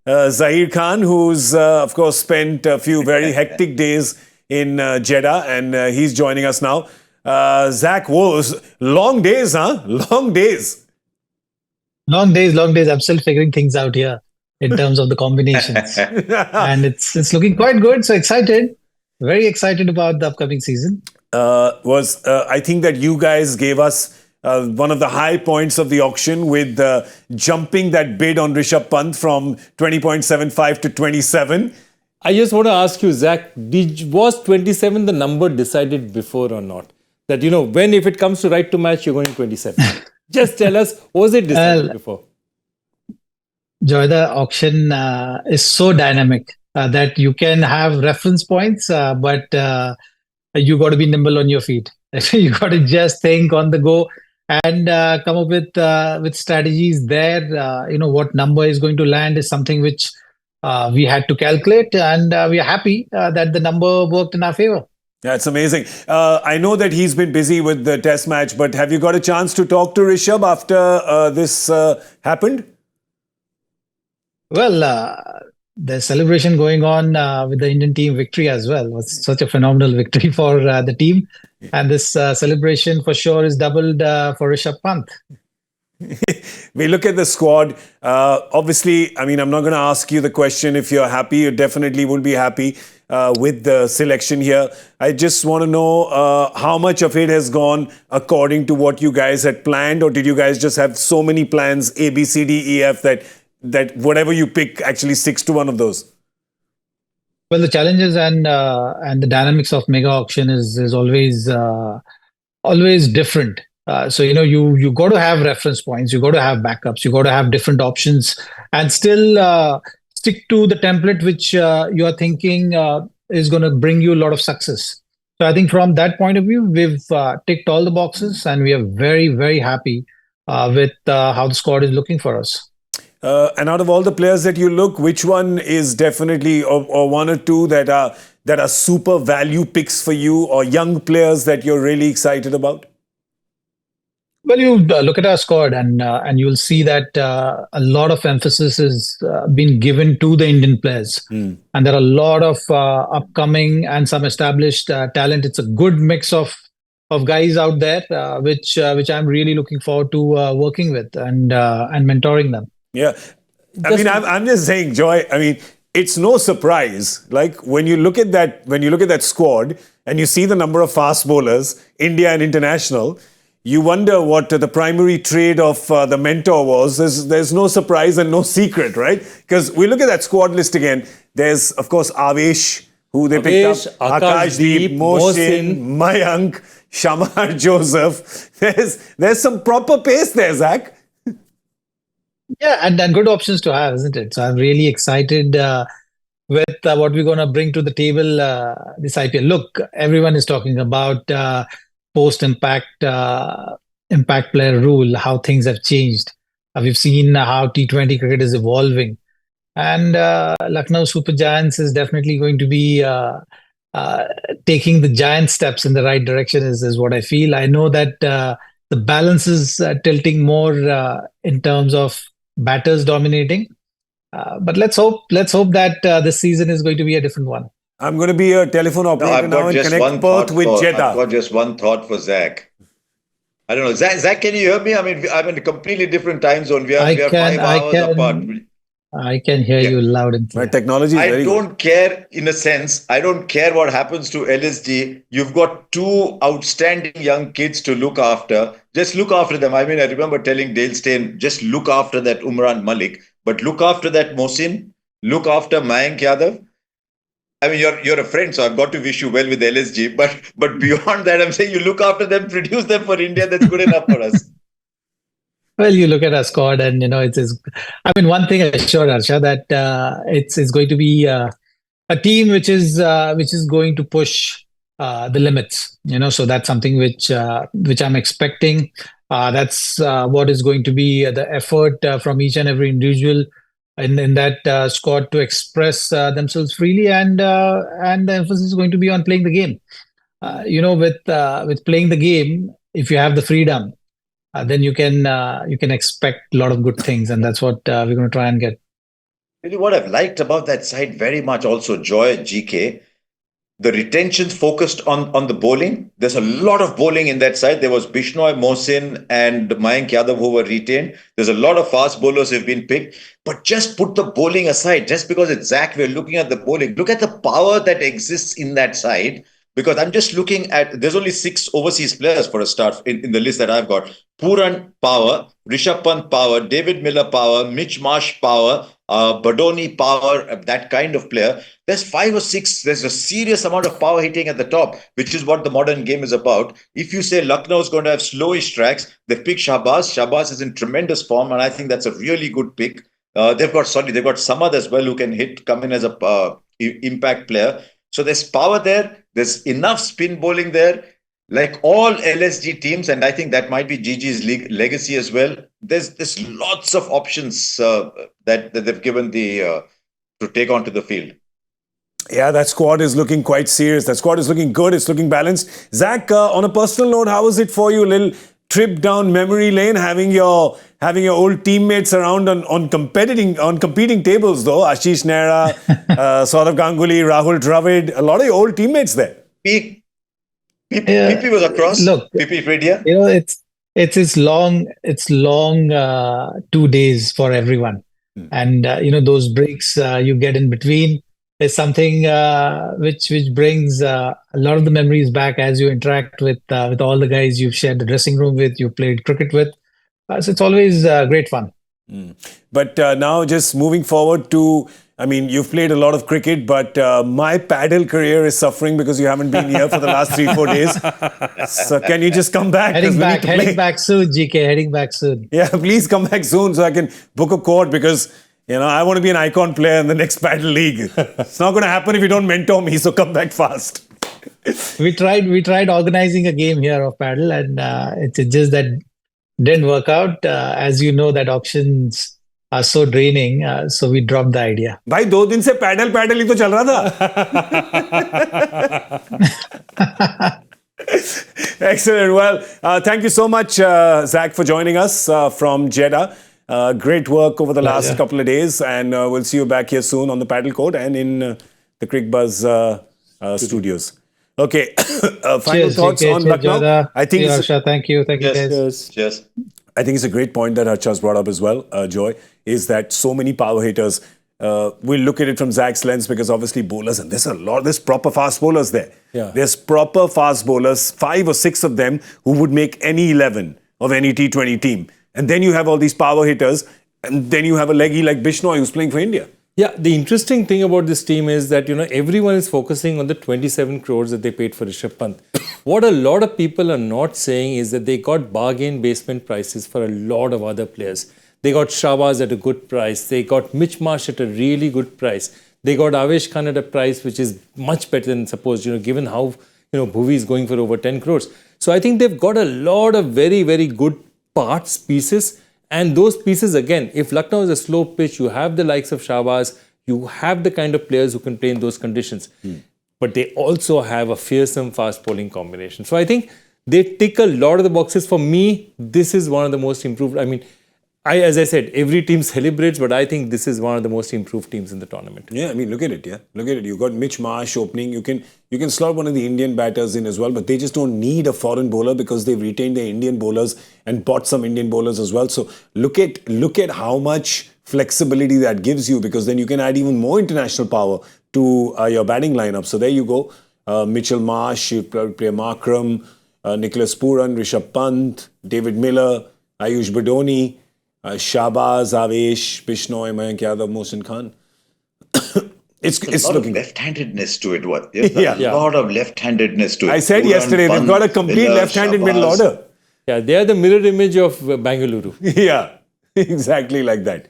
Zaheer Khan, who's, of course, spent a few very hectic days in Jeddah, and he's joining us now. Zach, whoa, long days, huh? Long days. Long days, long days. I'm still figuring things out here in terms of the combinations. And it's looking quite good. So excited. Very excited about the upcoming season. I think that you guys gave us one of the high points of the auction with jumping that bid on Rishabh Pant from 20.75 to 27. I just want to ask you, Zach, was 27 the number decided before or not? That, when if it comes to right to match, you're going 27. Just tell us, was it decided before? Joy, the auction is so dynamic that you can have reference points, but you got to be nimble on your feet. You got to just think on the go and come up with strategies there. What number is going to land is something which we had to calculate, and we are happy that the number worked in our favor. That's amazing. I know that he's been busy with the test match, but have you got a chance to talk to Rishabh after this happened? Well, there's celebration going on with the Indian team victory as well. It was such a phenomenal victory for the team. And this celebration for sure is doubled for Rishabh Pant. We look at the squad. Obviously, I'm not going to ask you the question if you're happy. You definitely will be happy with the selection here. I just want to know how much of it has gone according to what you guys had planned, or did you guys just have so many plans, A, B, C, D, E, F, that whatever you pick actually sticks to one of those? Well, the challenges and the dynamics of mega auction is always different. So you got to have reference points, you got to have backups, you got to have different options, and still stick to the template which you are thinking is going to bring you a lot of success. So I think from that point of view, we've ticked all the boxes, and we are very, very happy with how the squad is looking for us. And out of all the players that you look, which one is definitely, or one or two that are super value picks for you, or young players that you're really excited about? Well, you look at our squad, and you'll see that a lot of emphasis has been given to the Indian players, and there are a lot of upcoming and some established talent. It's a good mix of guys out there, which I'm really looking forward to working with and mentoring them. Yeah, I'm just saying, Joy. It's no surprise. Like when you look at that squad and you see the number of fast bowlers, India and international, you wonder what the primary trade of the mentor was. There's no surprise and no secret, right? Because we look at that squad list again. There's, of course, Avesh, who they picked up, Akashdeep, Mohsin, Mayank, Shamar Joseph. There's some proper pace there, Zach. Yeah, and good options to have, isn't it? So I'm really excited with what we're going to bring to the table this IPL. Look, everyone is talking about post-impact impact player rule, how things have changed. We've seen how T20 cricket is evolving. And Lucknow Super Giants is definitely going to be taking the giant steps in the right direction is what I feel. I know that the balance is tilting more in terms of batters dominating. But let's hope that this season is going to be a different one. I'm going to be a telephone operator now and connect Perth with Jeddah. I've got just one thought for Zach. I don't know. Zach, can you hear me? I'm in a completely different time zone. We are 5 hours apart. I can hear you loud and clear. My technology is very good. I don't care, in a sense. I don't care what happens to LSG. You've got two outstanding young kids to look after. Just look after them. I remember telling Dale Steyn, just look after that Umran Malik. But look after that Mohsin. Look after Mayank Yadav. You're a friend, so I've got to wish you well with LSG. But beyond that, I'm saying you look after them, produce them for India. That's good enough for us. Well, you look at our squad, and one thing I'm sure, Harsha, that it's going to be a team which is going to push the limits. So that's something which I'm expecting. That's what is going to be the effort from each and every individual in that squad to express themselves freely, and the emphasis is going to be on playing the game. With playing the game, if you have the freedom, then you can expect a lot of good things, and that's what we're going to try and get. Really, what I've liked about that side very much also, Joy, GK, the retentions focused on the bowling. There's a lot of bowling in that side. There was Bishnoi, Mohsin, and Mayank Yadav who were retained. There's a lot of fast bowlers who've been picked. But just put the bowling aside. Just because it's Zach, we're looking at the bowling. Look at the power that exists in that side. Because I'm just looking at, there's only 6 overseas players for a start in the list that I've got. Pooran, power. Rishabh Pant, power. David Miller, power. Mitch Marsh, power. Badoni, power. That kind of player. There's 5 or 6. There's a serious amount of power hitting at the top, which is what the modern game is about. If you say Lucknow is going to have slowish tracks, they've picked Shahbaz. Shahbaz is in tremendous form, and I think that's a really good pick. They've got Samad as well, who can come in as a impact player. So there's power there. There's enough spin bowling there. Like all LSG teams, and I think that might be GG's legacy as well. There's lots of options that they've given to take onto the field. Yeah, that squad is looking quite serious. That squad is looking good. It's looking balanced. Zach, on a personal note, how was it for you? A little trip down memory lane, having your old teammates around on competing tables though. Ashish Nehra, Saurav Ganguly, Rahul Dravid, a lot of your old teammates there. PP was across. Look, PP Fredia. It's long 2 days for everyone, and those breaks you get in between is something which brings a lot of the memories back as you interact with all the guys you've shared the dressing room with, you played cricket with. So it's always great fun. But now just moving forward to, I mean, you've played a lot of cricket, but my paddle career is suffering because you haven't been here for the last 3-4 days. So can you just come back? Heading back soon, GK. Heading back soon. Yeah, please come back soon so I can book a court because, I want to be an icon player in the next paddle league. It's not going to happen if you don't mentor me, so come back fast. We tried organizing a game here of paddle, and it's just that didn't work out. As you know, that options are so draining, so we dropped the idea. भाई 2 दिन से pedal ही तो चल रहा था. Excellent. Well, thank you so much, Zach, for joining us from Jeddah. Great work over the last couple of days, and we'll see you back here soon on the paddle court and in the Cricbuzz studios. Okay. Final thoughts on Lucknow? I think Harsha, thank you guys. Cheers. I think it's a great point that Harsha's brought up as well, Joy, is that so many power hitters, we'll look at it from Zach's lens because obviously bowlers, and there's proper fast bowlers there. Yeah. There's proper fast bowlers, 5 or 6 of them who would make any 11 of any T20 team. And then you have all these power hitters, and then you have a leggy like Bishnoi who's playing for India. Yeah, the interesting thing about this team is that, everyone is focusing on the 27 crores that they paid for Rishabh Pant. What a lot of people are not saying is that they got bargain basement prices for a lot of other players. They got Shahbaz at a good price. They got Mitch Marsh at a really good price. They got Avesh Khan at a price which is much better than supposed, given how, Bhuvi is going for over 10 crores. So I think they've got a lot of very, very good pieces. And those pieces, again, if Lucknow is a slow pitch, you have the likes of Shahbaz, you have the kind of players who can play in those conditions. But they also have a fearsome fast bowling combination. So I think they tick a lot of the boxes. For me, this is one of the most improved. I mean, as I said, every team celebrates, but I think this is one of the most improved teams in the tournament. Yeah, I mean, look at it. Yeah, look at it. You've got Mitch Marsh opening. You can slot one of the Indian batters in as well, but they just don't need a foreign bowler because they've retained their Indian bowlers and bought some Indian bowlers as well. So look at how much flexibility that gives you, because then you can add even more international power to your batting lineup. So there you go. Mitchell Marsh, you play Markram, Nicholas Pooran, Rishabh Pant, David Miller, Ayush Badoni, Shahbaz, Avesh, Bishnoi, Mayank Yadav, Mohsin Khan. It's lot looking of left-handedness to it. A lot of left-handedness to it. I said yesterday, they've got a complete left-handed middle order. Yeah, they are the mirror image of Bengaluru. Yeah, exactly like that.